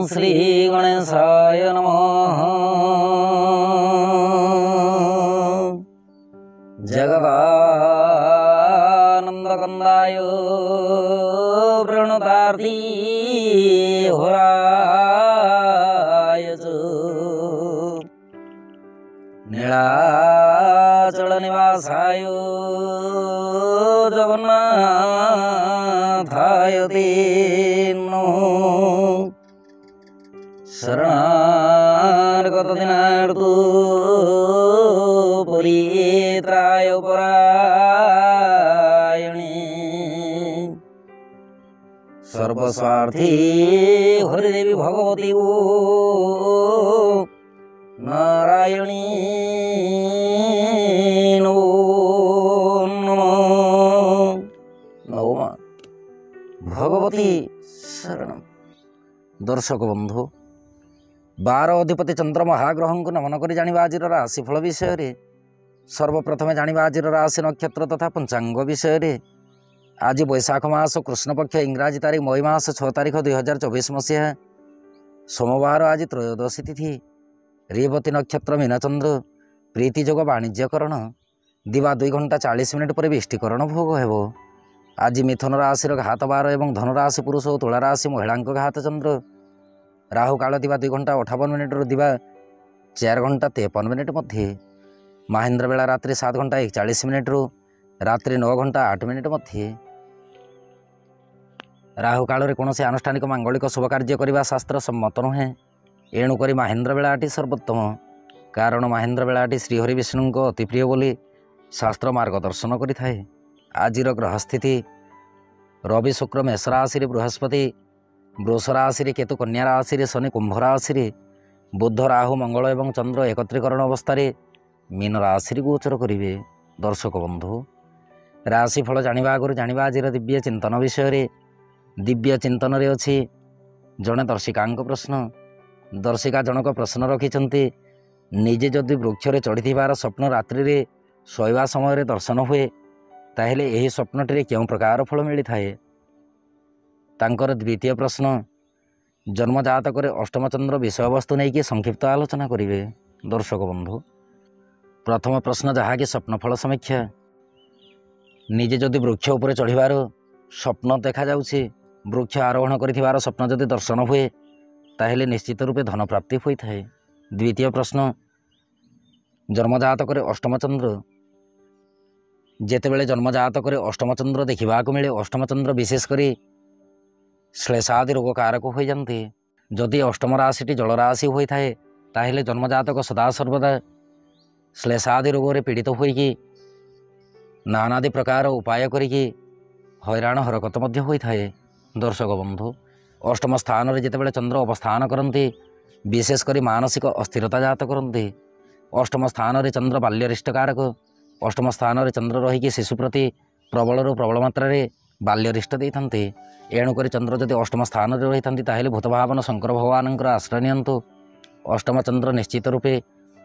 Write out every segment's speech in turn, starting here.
श्री गणेशाय नमः। जगदानन्दकन्दाय प्रणतार्थी होराय च नीलाचलनिवासाय जगन्नाथाय ते नमः। शरणागतदिनार्तो परित्राय परायणे सर्वस्वार्थी हरिदेवी भगवती ओ नारायणी नमो नमः। नमः भगवती शरणम। दर्शक बंधु 12 अधिपति चंद्र महाग्रह को नमन कर जानिबा आज राशिफल विषय। सर्वप्रथमे जानिबा आज राशि नक्षत्र तथा पंचांग विषय। आज बैशाख मास कृष्णपक्ष इंग्राजी तारीख मई मास 6 तारीख 2024 मसीहा सोमवार। आज त्रयोदशी तिथि रेवती नक्षत्र मीनचंद्र प्रीति जोग वाणिज्यकरण दिवा 2 घंटा 40 मिनिट पर विष्टिकरण भोग हेब। आज मिथुन राशि घात 12 और धनुराशि पुरुष और तुला राशि महिला घात चंद्र। राहु काल दिवा 2 घंटा 58 मिनिट दिवा 4 घंटा 53 मिनिट मध्य। महेंद्र बेला रात्रि 7 घंटा 41 मिनिट रात्रि 9 घंटा 8 मिनिट मध्य। राहु काल में कौन से आनुष्ठानिक मांगलिक शुभ कार्य करने शास्त्र सम्मत नुहे। एणुक महेंद्र बेलाटी सर्वोत्तम, कारण महेंद्र बेलाटी श्रीहरि विष्णु अति प्रिय बोली शास्त्र मार्गदर्शन करें। आज ग्रहस्थिति रवि शुक्र मेष राशि बृहस्पति वृष राशि केतु कन्या राशि शनि कुंभ राशि बुध राहु मंगल और चंद्र एकत्रीकरण अवस्था मीन राशि गोचर करेंगे। दर्शक बंधु राशिफल जानिबा आगुरी जानिबा आज दिव्य चिंतन विषय। दिव्य चिंतन रे अछि जड़े दर्शिका प्रश्न। दर्शिका जनक प्रश्न रखिंट निजे जदि वृक्ष चढ़ी स्वप्न रात्रि रे शोवा समय दर्शन हुए ताहेले एही स्वप्नटी क्यों प्रकार फल मिलता है। तांकर द्वितीय प्रश्न जन्म जातक अष्टम चंद्र विषय वस्तु नहीं कि संक्षिप्त आलोचना करेंगे। दर्शक बंधु प्रथम प्रश्न जहाँकि स्वप्नफल समीक्षा। निजे जदि वृक्ष उपर चढ़ीबार स्वप्न देखा जाउछि, वृक्ष आरोहण करिथिबार स्वप्न जदि दर्शन हुए ताहेले निश्चित रूपे धन प्राप्ति होता है। द्वितीय प्रश्न जन्मजातक अष्टम चंद्र जेतेबेले जन्मजातक अष्टम चंद्र देखा मिले अष्टम चंद्र विशेषकर श्लेषादि रोग कारक हो जाते। जदि अष्टम राशि जल राशि होता है ताहेले जन्मजातक सदा सर्वदा श्लेषादि रोग पीड़ित होइकी नानादि प्रकार उपाय करिकी हैराण हरकत मध्य होता है। दर्शक बंधु अष्टम स्थान में जितेबाला चंद्र अवस्थान करती विशेषकर मानसिक अस्थिरता जात करती। अष्टम स्थान में चंद्र बाल्यरिष्ट कारक। अष्टम स्थान में चंद्र रहीकि शिशु प्रति प्रबल प्रबल मात्रा बाल्यरिष्ट देते। एणुक चंद्र जदि अष्टम स्थान में रही ताहेले भूत भावन शंकर भगवान आश्रय नियंतु। अष्टम चंद्र निश्चित रूपे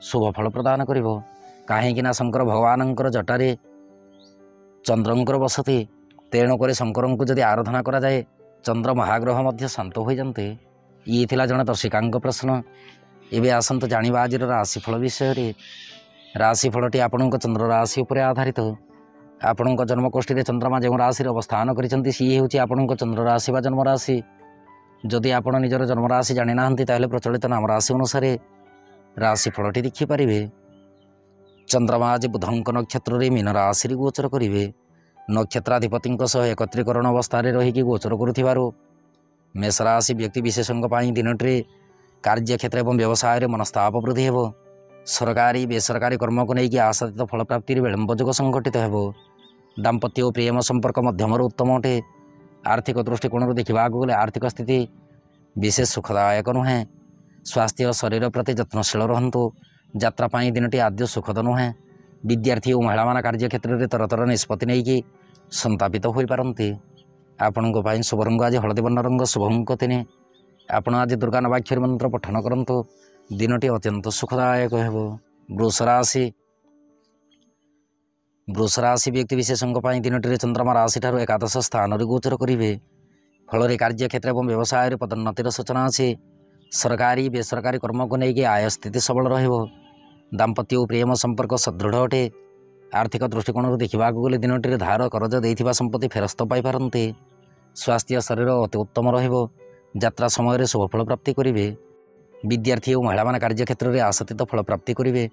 शुभ फल प्रदान करिवो। काहेकिना शंकर भगवान जटारे चंद्रंकर बसती। तेणुक शंकर को जदि आराधना करा जाए चंद्र महाग्रह मध्य शांत हो जाते। ये थिला जड़े दर्शिका प्रश्न। एवं आसतु जानिबा आज राशिफल विषय। राशिफलटी आपणक चंद्र राशि उपर आधारित। आपणक जन्मकोष्ठी में चंद्रमा जो राशि अवस्थान करिसेंति सी हेउछि आपणक चंद्र राशि बा जन्म राशि। जदि आपण निजर जन्म राशि जानि नाहंती ताहेले प्रचलित नाम राशि अनुसार राशिफलटी देखिपारे। चंद्रमा आज बुधंक नक्षत्र रे मीन राशि गोचर करेंगे। नक्षत्राधिपति एकत्रीकरण अवस्था रहीकि गोचर करुथिबारु मेष राशि व्यक्ति विशेषों दिनटे कार्यक्षेत्र और व्यवसाय मनस्ताप वृद्धि हेब। सरकारी बेसरकारी कर्म को लेकिन आशातीत फल प्राप्ति विलंब जोग संघटित हेब। दाम्पत्य और प्रेम संपर्क मध्यम उत्तम अटे। आर्थिक दृष्टिकोण देखा गले आर्थिक स्थिति विशेष सुखदायक नुहे। स्वास्थ्य शरीर प्रति यत्नशील रहतु। यात्रापाई दिनटी आद्य सुखद नुहे। विद्यार्थी और महिला मान कार्यक्षेत्र में तरतर निष्पत्ति नहीं संतापित हो पारती। आपण शुभ रंग आज हलदी वर्ण रंग शुभ अंक 3। आपण आज दुर्गा नवाक्षरी मंत्र पठन करंतु। दिनटी अत्यंत सुखदायक हेब। वृष राशि व्यक्ति विशेषों दिनटी चंद्रमा राशि ठार एकादश स्थान गोचर करेंगे। फल कार्यक्षेत्र और व्यवसाय पदोन्नतिर सूचना अच्छी। सरकारी बेसरकारी कर्म को लेकिन आय स्थिति सबल रहिबो। दाम्पत्य और प्रेम संपर्क सदृढ़ अटे। आर्थिक दृष्टिकोण देखा गले दिनटी धार करज देथिबा संपत्ति फेरस्त पाइपारते। स्वास्थ्य शरीर अति उत्तम रहिबो। यात्रा समय शुभफल प्राप्ति करेंगे। विद्यार्थी और महिला कार्य क्षेत्र में आशातीत फल प्राप्ति करेंगे।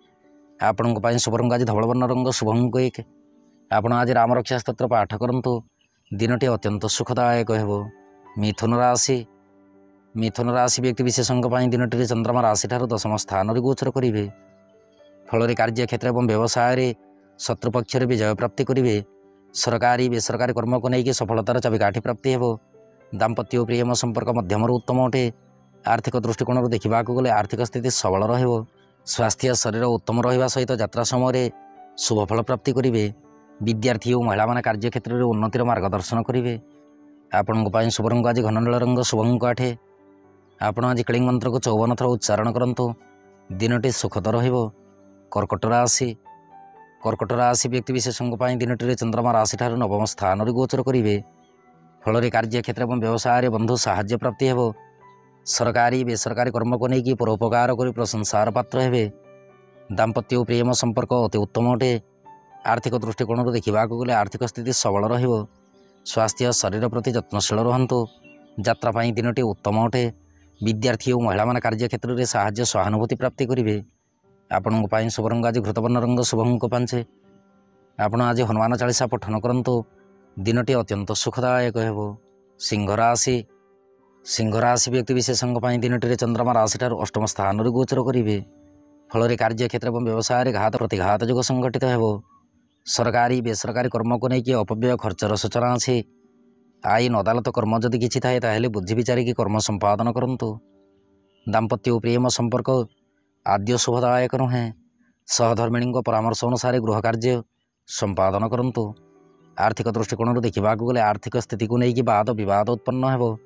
आपण शुभ रंग आज धवलवर्ण रंग शुभ अंक 1। आपण आज राम रक्षा स्तोत्र पाठ करंतु। दिनटी अत्यंत सुखदायक हो। मिथुन राशि व्यक्ति विशेषों दिनटी चंद्रमा राशि ठार 10म स्थान गोचर करेंगे। फल कार्य क्षेत्र और व्यवसाय शत्रुपक्ष विजय प्राप्ति करेंगे। सरकारी बेसरकारी कर्म को लेकिन सफलतार चाबिकाठी प्राप्ति हो। दाम्पत्य और प्रेम संपर्क मध्यम उत्तम अटे। आर्थिक दृष्टिकोण देखा गले आर्थिक स्थिति सबल रहिबो। स्वास्थ्य शरीर उत्तम रहिबा सहित यात्रा समय शुभफल प्राप्ति करेंगे। विद्यार्थी और महिला कार्य क्षेत्र में उन्नतिर मार्गदर्शन करेंगे। आपण शुभ रंग आज घननील रंग शुभ अंक 8। आपण आज क्लींग मंत्र को 54 थर उच्चारण करंतु। दिनटी सुखद रहिबो। कर्कट राशि व्यक्ति विशेषों दिनटी चंद्रमा राशि ठार 9म स्थान गोचर करेंगे। फल कार्य क्षेत्र और व्यवसाय बंधु साहाय्य प्राप्ति हो। सरकारी बेसरकारी कर्म को लेकिन परोपकार कर प्रशंसार पात्र हेबे। दाम्पत्य और प्रेम संपर्क अति उत्तम अटे। आर्थिक दृष्टिकोण देखा गले आर्थिक स्थिति सबल रहिबो। स्वास्थ्य शरीर प्रति यत्नशील रहंतु। यात्रा पाई दिनटी उत्तम अटे। विद्यार्थी और महिला कार्य क्षेत्र में साहाय्य सहानुभूति प्राप्ति करेंगे। आपण शुभ रंग आज घृतवर्ण रंग शुभ अंक 5। आपण आज हनुमान चालीसा पठन करंतु। दिनटी अत्यंत सुखदायक हो। सिंह राशि व्यक्ति विशेषों दिनटी चंद्रमा राशि ठार 8म स्थान गोचर करेंगे। फल कार्य क्षेत्र और व्यवसाय घात प्रतिघात जो संगठित हो। सरकारी बेसरकारी कर्म को लेकिन अपव्यय खर्चर सूचना अच्छी। आईन अदालत कर्म जदि किछि थाए ताहेले बुद्धि विचारिकी कर्म संपादन करंतु। दाम्पत्य और प्रेम संपर्क आद्य शुभदायक नुहे। सहधर्मिणी परामर्श अनुसार गृह कार्य संपादन करंतु। आर्थिक दृष्टिकोण देखा गले आर्थिक स्थिति को लेकिन वाद विवाद उत्पन्न हो।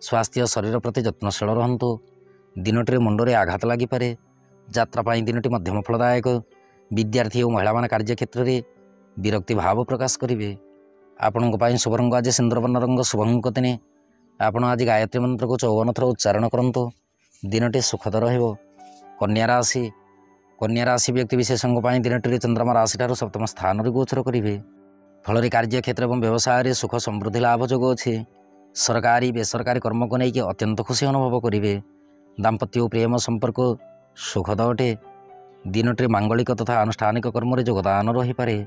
स्वास्थ्य शरीर प्रति यत्नशील रहंतु। दिनटी मुंडरे आघात लागिपारे। यात्रा पाई दिनटी मध्यम फलदायक। विद्यार्थी और महिला कार्य क्षेत्र में विरक्ति भाव प्रकाश करेंगे। आपण शुभ रंग आज सिंदूरवर्ण रंग शुभ अंक 3। आपण आज गायत्री मंत्र को 54 थर उच्चारण करंतु। दिनटी सुखद रहिबो। कन्या राशि व्यक्ति विशेषों दिनटी चंद्रमा राशि ठार 7म स्थान गोचर करेंगे। फल कार्य क्षेत्र और व्यवसाय सुख समृद्धि लाभ जोग अच्छी। सरकारी बेसरकारी कर्म को लेकिन अत्यंत खुशी अनुभव करेंगे। दाम्पत्य और प्रेम संपर्क सुखद अटे। दिनटी मांगलिक तथा आनुष्ठानिक कर्म योगदान रही पारे।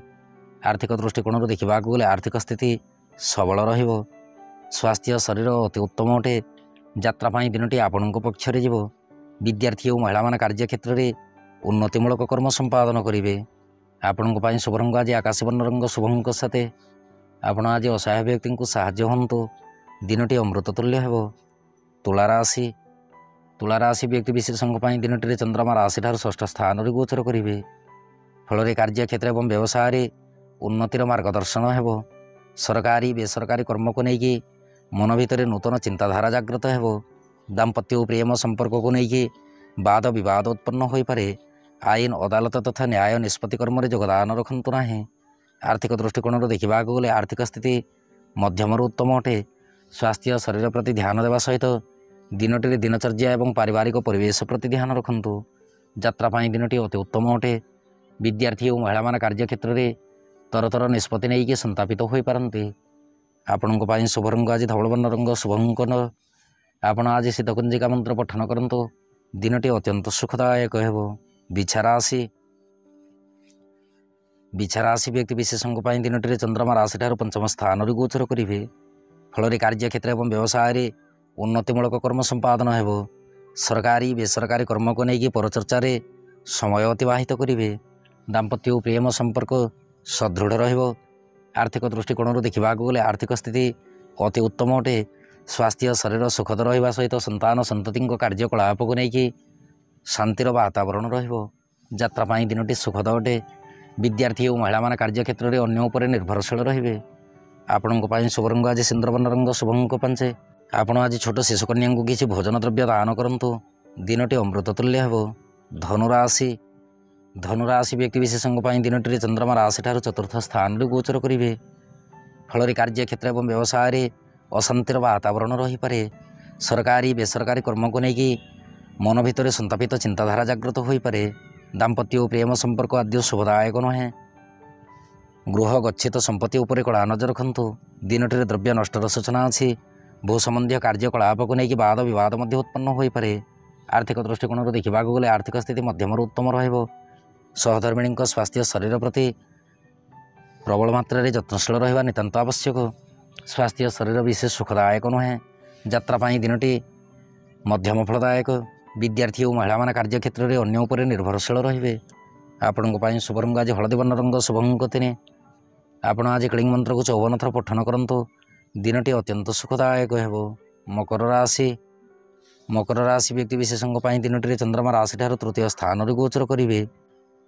आर्थिक दृष्टिकोण देखा गले आर्थिक स्थिति सबल रहिबो। स्वास्थ्य शरीर अति उत्तम अटे। यात्रा पाई दिनटी आपण पक्षरे जीवो। विद्यार्थी और महिला कार्य क्षेत्र में उन्नतिमूलक कर्म संपादन करेंगे। आपण शुभ रंग आज आकाशी वर्ण रंग शुभ अंक 7। आपण आज असहाय व्यक्ति को साहाय्य हंतु। दिनटी अमृत तुल्य हो। तुला राशि व्यक्ति विशेषों दिनटी चंद्रमा राशि ठार 6ठ स्थान गोचर करेंगे। फल कार्य क्षेत्र और व्यवसाय उन्नतिर मार्गदर्शन हो। सरकारी बेसरकारी कर्म को लेकिन मन भितर नूतन चिंताधारा जागृत हो। दाम्पत्य और प्रेम संपर्क को लेकिन वाद विवाद उत्पन्न हो पारे। आईन अदालत तथा न्याय निष्पत्ति कर्म योगदान रखंतु नाही। आर्थिक दृष्टिकोण देखा गले आर्थिक स्थिति मध्यम उत्तम अटे। स्वास्थ्य शरीर प्रति ध्यान देवा सहित दिनटी दिनचर्या और पारिवारिक परिवेश प्रति ध्यान रखंतु। यात्रा पाई दिनटी अति उत्तम अटे। विद्यार्थी और महिला कार्य क्षेत्र में तरतर निष्पत्ति नहीं संतापित हो पारती। आपण शुभ रंग आज धवलवर्ण रंग शुभ अंक 9। आपण आज शीतकुंजिका मंत्र पठन करंतु। दिनटी अत्यंत सुखदायक हो। बिछा राशि व्यक्ति विशेषों दिनटी चंद्रमा राशि ठार 5म स्थान गोचर करेंगे। फल कार्य क्षेत्र और व्यवसाय उन्नतिमूलक कर्म संपादन हो। सरकारी बेसरकारी कर्म को लेकिन परचर्चा समय अतिवाहित करेंगे। दाम्पत्य और प्रेम संपर्क सदृढ़ रहिबो। आर्थिक दृष्टिकोण देखा गले आर्थिक स्थिति अति उत्तम अटे। स्वास्थ्य शरीर सुखद रहिबा सहित संतान संतति कार्यकलाप को लेकिन शांतिर वातावरण रहिबो। यात्रा पाई दिनटी सुखद अटे। विद्यार्थी और महिला कार्य क्षेत्र में अन्य उपर निर्भरशील रहिबे। आपण शुभ रंग आज सिंदूरवर्ण रंग शुभ अंक 5। आपण आज छोट शिशुकन्या को किसी भोजन द्रव्य दान करंतु। दिनटी अमृत तुल्य हो। धनुराशि व्यक्ति विशेषों दिनटी चंद्रमा राशि ठार 4थ स्थान गोचर करेंगे। फल कार्य क्षेत्र और व्यवसाय अशांतिर वातावरण रही पारे। सरकारी बेसरकारी कर्म को लेकिन मन भितर संतापित चिंताधारा जागृत हो पारे। दाम्पत्य और प्रेम संपर्क आद्य शुभदायक नुहे। गृह गच्छित संपत्ति उपर कड़ा नजर रखु। दिनटी द्रव्य नष्टर सूचना अच्छी। भू संबंधी कार्यकलाप को लेकिन वाद विवाद उत्पन्न हो पारे। आर्थिक दृष्टिकोण देखा गले आर्थिक स्थिति मध्यम उत्तम रहिबो। सहधर्मिणी स्वास्थ्य शरीर प्रति प्रबल मात्रा यत्नशील रहिबा नितांत आवश्यक। स्वास्थ्य शरीर विशेष सुखदायक नुहे। यात्रा दिनटी मध्यम फलदायक। विद्यार्थी और महिला मान कार्य क्षेत्र में अन्य उपर निर्भरशील रहिबे। आपण शुभ रंग आज हलदी वर्ण रंग शुभ अंक 3। आपण आज क्लिंग मंत्र को 54 थर पठन करंतु। दिनटी अत्यंत सुखदायक हेबो। मकर राशि व्यक्ति विशेषों दिनटी चंद्रमा राशि ठार तृतीय स्थान गोचर करेंगे।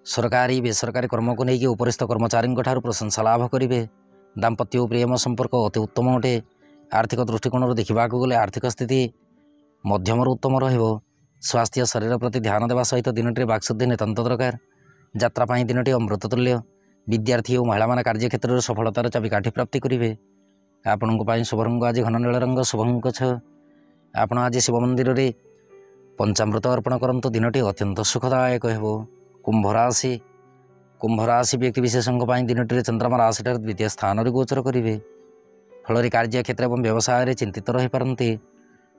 सरकारी बेसरकारी कर्म को लेकिन उपरिस्थ कर्मचारी प्रशंसा लाभ करेंगे। दाम्पत्य और प्रेम संपर्क अति उत्तम अटे। आर्थिक दृष्टिकोण देखा गले आर्थिक स्थिति मध्यम उत्तम रहिबो। स्वास्थ्य शरीर प्रति ध्यान देवा सहित दिनटी बाक्शुद्धि नितांत दरकार। यात्रा दिनटी अमृत तुल्य। विद्यार्थी और महिला मान कार्य क्षेत्र में सफलतार चाबिकाठी प्राप्ति करेंगे। आपण शुभ रंग आज घन नील रंग शुभ अंक 6। आपण आज शिव मंदिर में पंचामृत अर्पण करंतु। दिनटी अत्यंत सुखदायक हेबो। कुंभ राशि व्यक्ति विशेषों दिनटी चंद्रमा राशि ठार द्वितीय स्थान गोचर करेंगे। फल कार्य क्षेत्र और व्यवसाय चिंतित रही पारती।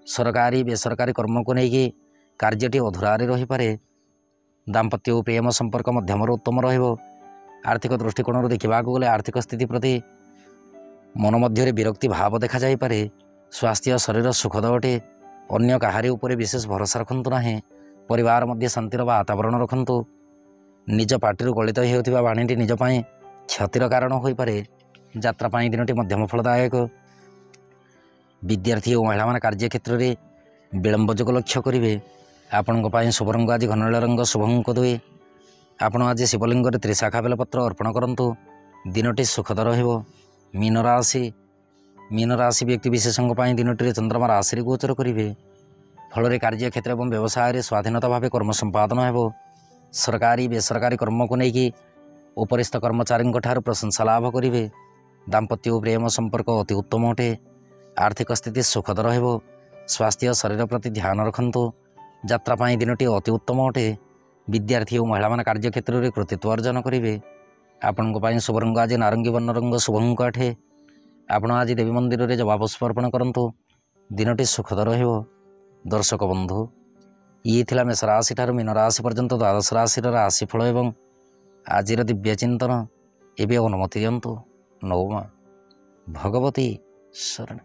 सरकारी बेसरकारी कर्म को लेकिन कार्यटी अधूरारे रही पारे। दाम्पत्य और प्रेम संपर्क मध्यम उत्तम रहिबो। आर्थिक दृष्टिकोण देखा गले आर्थिक स्थिति प्रति मन मध्य विरक्ति भाव देखा जाई पारे। स्वास्थ्य शरीर सुखद अटे। अन्य काहारी उपरे विशेष भरोसा रखंतु नाही। परिवार मध्य शांतिर वातावरण रखंतु। निज पार्टी गलित होता बाणीटी निज पाए क्षतिर कारण हो पारे। यात्रा दिनटी मध्यम फलदायक। विद्यार्थी और महिला मान कार्य क्षेत्र में विलंब जोग लक्ष्य करेंगे। आपण शुभ रंग आज घन नील रंग शुभ अंक 2। आपण आज शिवलिंग त्रिशाखा बेलपत्र अर्पण करंतु। दिनटी सुखद रहिबो। मीन राशि व्यक्ति विशेषों दिनटी चंद्रमा राशि गोचर करेंगे। फल कार्य क्षेत्र और व्यवसाय स्वाधीनता भाव कर्म संपादन हेबो। सरकारी बेसरकारी कर्म को लेकिन उपरिस्थ कर्मचारी प्रशंसा लाभ करेंगे। दाम्पत्य और प्रेम संपर्क अति उत्तम अटे। आर्थिक स्थिति सुखद रहिबो। स्वास्थ्य शरीर प्रति ध्यान रखंतु। यात्रा दिनटी अति उत्तम अटे। विद्यार्थी और महिला मान कार्य क्षेत्र में कृतित्व अर्जन करेंगे। आपण शुभ रंग आज नारंगी वर्ण रंग शुभ अंक 8। आपण आज देवी मंदिर में जवा पुष्प अर्पण करंतु। दिनटी सुखद रहिबो। दर्शक बंधु ये थिला मेष राशि ठार मीन राशि पर्यंत द्वादश राशि राशिफल एवं आज दिव्य चिंतन। एवं अनुमति दियंतु। नौमा भगवती शरण।